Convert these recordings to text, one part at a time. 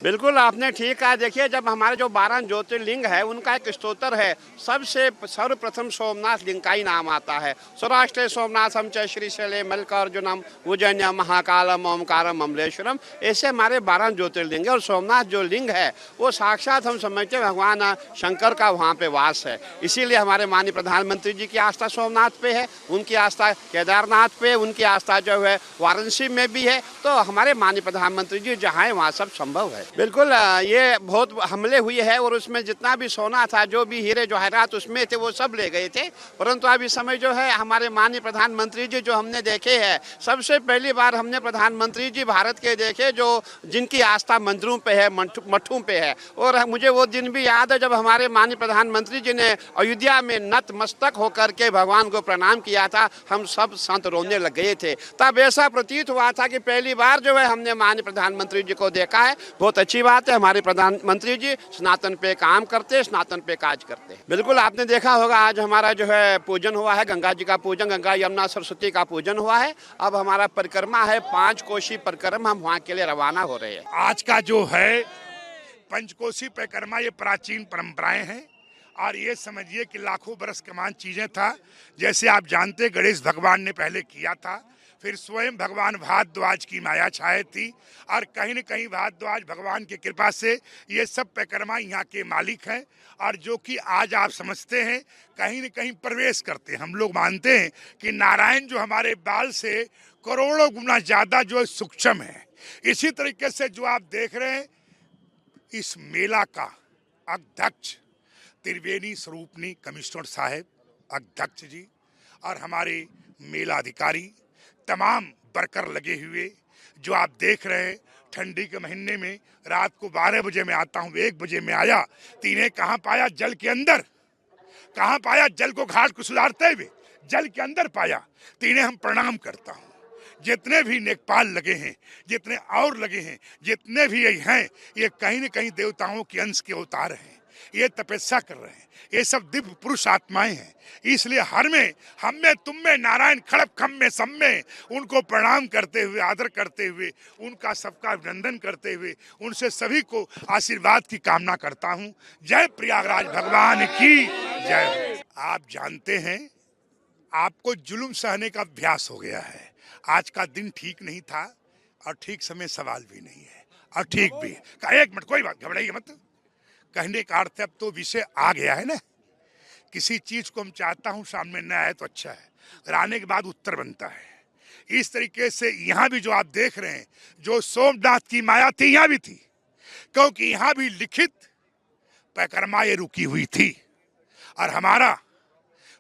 बिल्कुल, आपने ठीक कहा। देखिए, जब हमारे जो 12 ज्योतिर्लिंग है, उनका एक स्तोत्र है। सबसे सर्वप्रथम सोमनाथ लिंग का ही नाम आता है। सौराष्ट्रे सोमनाथम च श्रीशैले मल्लिकार्जुनम उज्जैन्यम महाकालम ओमकारम अमलेश्वरम। ऐसे हमारे 12 ज्योतिर्लिंग है और सोमनाथ जो लिंग है, वो साक्षात हम समझते हैं भगवान शंकर का वहाँ पे वास है। इसीलिए हमारे माननीय प्रधानमंत्री जी की आस्था सोमनाथ पे है, उनकी आस्था केदारनाथ पे, उनकी आस्था जो है वाराणसी में भी है। तो हमारे माननीय प्रधानमंत्री जी जहाँ है वहाँ सब संभव है। बिल्कुल, ये बहुत हमले हुए हैं और उसमें जितना भी सोना था, जो भी हीरे जवाहरात उसमें थे, वो सब ले गए थे। परंतु अब इस समय जो है हमारे माननीय प्रधानमंत्री जी जो हमने देखे हैं, सबसे पहली बार हमने प्रधानमंत्री जी भारत के देखे जो जिनकी आस्था मंदिरों पे है, मठों पे है। और मुझे वो दिन भी याद है जब हमारे माननीय प्रधानमंत्री जी ने अयोध्या में नतमस्तक होकर के भगवान को प्रणाम किया था। हम सब संत रोने लग गए थे। तब ऐसा प्रतीत हुआ था कि पहली बार जो है हमने माननीय प्रधानमंत्री जी को देखा है। बहुत अच्छी बात है, हमारे प्रधानमंत्री जी सनातन पे काम करते हैं, सनातन पे काज करते हैं। बिल्कुल, आपने देखा होगा आज हमारा जो है पूजन हुआ है, गंगा जी का पूजन, गंगा यमुना सरस्वती का पूजन हुआ है। अब हमारा परिक्रमा है, 5 कोसी परिक्रमा, हम वहाँ के लिए रवाना हो रहे हैं। आज का जो है पंचकोसी परिक्रमा, ये प्राचीन परंपराएं हैं और ये समझिए कि लाखों बरस कमान चीजें था। जैसे आप जानते, गणेश भगवान ने पहले किया था, फिर स्वयं भगवान भारद्वाज की माया छाए थी और कहीं न कहीं भारद्वाज भगवान की कृपा से ये सब परिक्रमा यहाँ के मालिक हैं और जो कि आज आप समझते हैं कहीं न कहीं प्रवेश करते हैं। हम लोग मानते हैं कि नारायण जो हमारे बाल से करोड़ों गुना ज्यादा जो सूक्ष्म है। इसी तरीके से जो आप देख रहे हैं, इस मेला का अध्यक्ष त्रिवेणी स्वरूपनी कमिश्नर साहब अध्यक्ष जी और हमारे मेला अधिकारी तमाम वर्कर लगे हुए जो आप देख रहे हैं। ठंडी के महीने में रात को 12 बजे में आता हूँ, 1 बजे में आया तो इन्हें कहाँ पाया? जल के अंदर। कहाँ पाया? जल को घाट को सुधारते हुए जल के अंदर पाया। तो इन्हें हम प्रणाम करता हूँ। जितने भी नेकपाल लगे हैं, जितने और लगे हैं, जितने भी ये हैं, ये कहीं न कहीं देवताओं के अंश के अवतार हैं। ये तपस्या कर रहे हैं, ये सब दिव्य पुरुष आत्माएं हैं। इसलिए हर में, हम में, तुम में, नारायण खड़प खम में, सब में उनको प्रणाम करते हुए, आदर करते हुए, उनका सबका अभिनंदन करते हुए, उनसे सभी को आशीर्वाद की कामना करता हूँ। जय प्रयागराज भगवान की जय। आप जानते हैं, आपको जुल्म सहने का अभ्यास हो गया है। आज का दिन ठीक नहीं था और ठीक समय सवाल भी नहीं है और ठीक भी है। 1 मिनट, कोई बात, घबराइए मत। कहने का अर्थ अब तो विषय आ गया है ना। किसी चीज को हम चाहता हूं सामने न आए तो अच्छा है, और आने के बाद उत्तर बनता है। इस तरीके से यहाँ भी जो आप देख रहे हैं, जो सोमनाथ की माया थी यहाँ भी थी, क्योंकि यहाँ भी लिखित परिक्रमा ये रुकी हुई थी और हमारा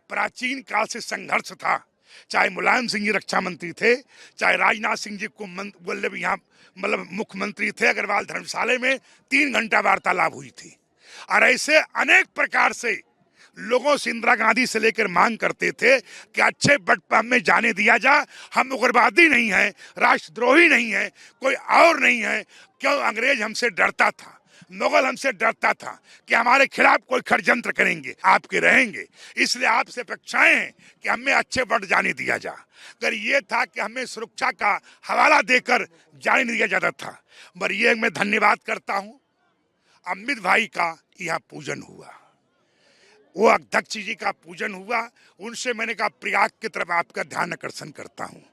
प्राचीन काल से संघर्ष था। चाहे मुलायम सिंह जी रक्षा मंत्री थे, चाहे राजनाथ सिंह जी को मतलब यहाँ मतलब मुख्यमंत्री थे, अग्रवाल धर्मशाला में 3 घंटा वार्तालाप हुई थी। और ऐसे अनेक प्रकार से लोगों से इंदिरा गांधी से लेकर मांग करते थे कि अच्छे बट में जाने दिया जा, हम उग्रवादी नहीं हैं, राष्ट्रद्रोही नहीं है, कोई और नहीं है। क्यों? अंग्रेज हमसे डरता था, मुगल हमसे डरता था कि हमारे खिलाफ कोई षड्यंत्र करेंगे, आपके रहेंगे। इसलिए आपसे अपेक्षाएं हैं कि हमें अच्छे वोट जाने दिया जा। अगर ये था कि हमें सुरक्षा का हवाला देकर जाने नहीं दिया जाता था। पर ये मैं धन्यवाद करता हूँ, अमित भाई का यहाँ पूजन हुआ, वो अध्यक्ष जी का पूजन हुआ। उनसे मैंने कहा प्रयाग की तरफ आपका ध्यान आकर्षण करता हूँ।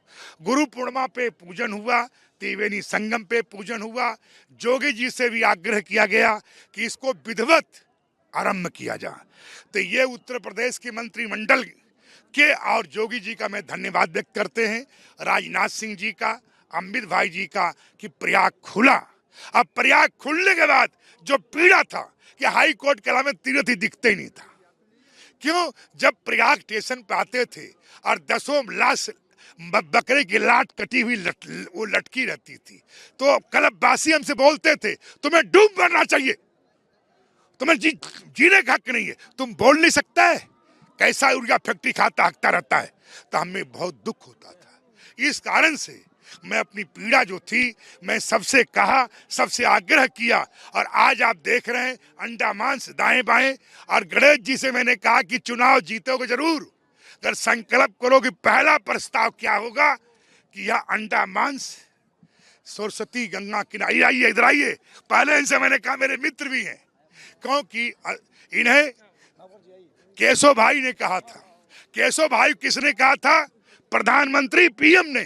गुरु पूर्णिमा पे पूजन हुआ, त्रिवेणी संगम पे पूजन हुआ। जोगी जी से भी आग्रह किया गया कि इसको विधिवत आरंभ किया जा। तो ये उत्तर प्रदेश के मंत्रिमंडल के और जोगी जी का मैं धन्यवाद व्यक्त करते हैं, राजनाथ सिंह जी का, अमित भाई जी का, कि प्रयाग खुला। अब प्रयाग खुलने के बाद जो पीड़ा था कि हाई कोर्ट के अलावा तीर्थ ही दिखते ही नहीं था। क्यों? जब प्रयाग स्टेशन पे आते थे और 10 लाश बकरे की लाट कटी हुई वो लटकी रहती थी, तो कलपवासी हमसे बोलते थे तुम्हें डूब मरना चाहिए, तुम्हें जीने का हक नहीं है, तुम बोल नहीं सकता है, कैसा यूरिया फैक्ट्री खाता हकता रहता है। तो हमें बहुत दुख होता था। इस कारण से मैं अपनी पीड़ा जो थी, मैं सबसे कहा, सबसे आग्रह किया। और आज आप देख रहे हैं अंडमान से दाएं बाएं। और गणेश जी से मैंने कहा कि चुनाव जीतोगे जरूर, अगर संकल्प करो कि पहला प्रस्ताव क्या होगा कि यह अंडमान सरस्वती गंगा किनारे आइए, इधर आइए। पहले इनसे मैंने कहा मेरे मित्र भी हैं, क्योंकि इन्हें केशव भाई ने कहा था। केशव भाई किसने कहा था? प्रधानमंत्री पीएम ने,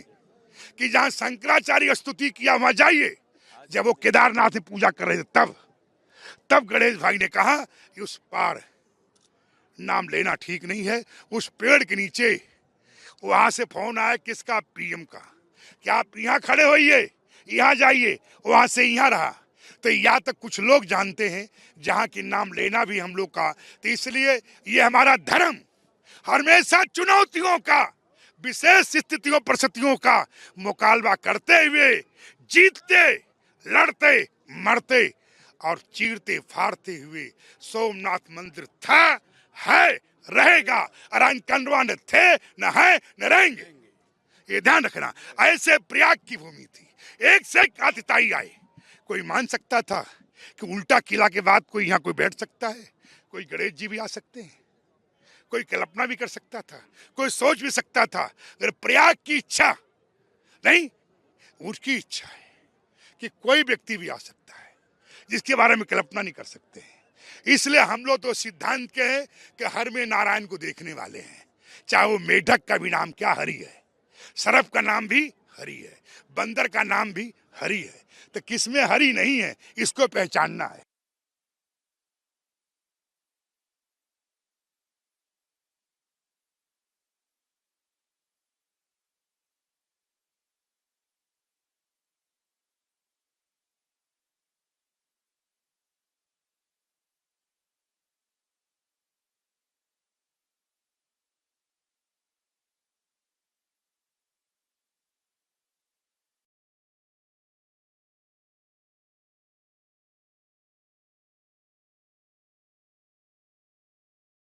कि जहां शंकराचार्य स्तुति किया वहां जाइए। जब वो केदारनाथ में पूजा कर रहे थे तब गणेश भाई ने कहा कि उस पार नाम लेना ठीक नहीं है। उस पेड़ के नीचे वहां से फोन आया, किसका? पीएम का, कि आप यहाँ खड़े होइए, यहाँ जाइए। वहां से यहाँ रहा। तो यहाँ तक कुछ लोग जानते हैं जहाँ की नाम लेना भी हम लोग का। तो इसलिए ये हमारा धर्म हमेशा चुनौतियों का, विशेष स्थितियों परिस्थितियों का मुकाबला करते हुए जीतते, लड़ते, मरते और चीरते फाड़ते हुए सोमनाथ मंदिर था, है, रहेगा। और कंडवा न थे, न है, न रहेंगे। ये ध्यान रखना। ऐसे प्रयाग की भूमि थी, एक से एक आतिताई आए। कोई मान सकता था कि उल्टा किला के बाद कोई यहाँ कोई बैठ सकता है? कोई गणेश जी भी आ सकते हैं, कोई कल्पना भी कर सकता था, कोई सोच भी सकता था। अगर प्रयाग की इच्छा नहीं, उसकी इच्छा है कि कोई व्यक्ति भी आ सकता है जिसके बारे में कल्पना नहीं कर सकते हैं। इसलिए हम लोग तो सिद्धांत के हैं कि हर में नारायण को देखने वाले हैं। चाहे वो मेढक का भी नाम क्या? हरि है। सर्प का नाम भी हरि है। बंदर का नाम भी हरि है। तो किसमें हरि नहीं है, इसको पहचानना है।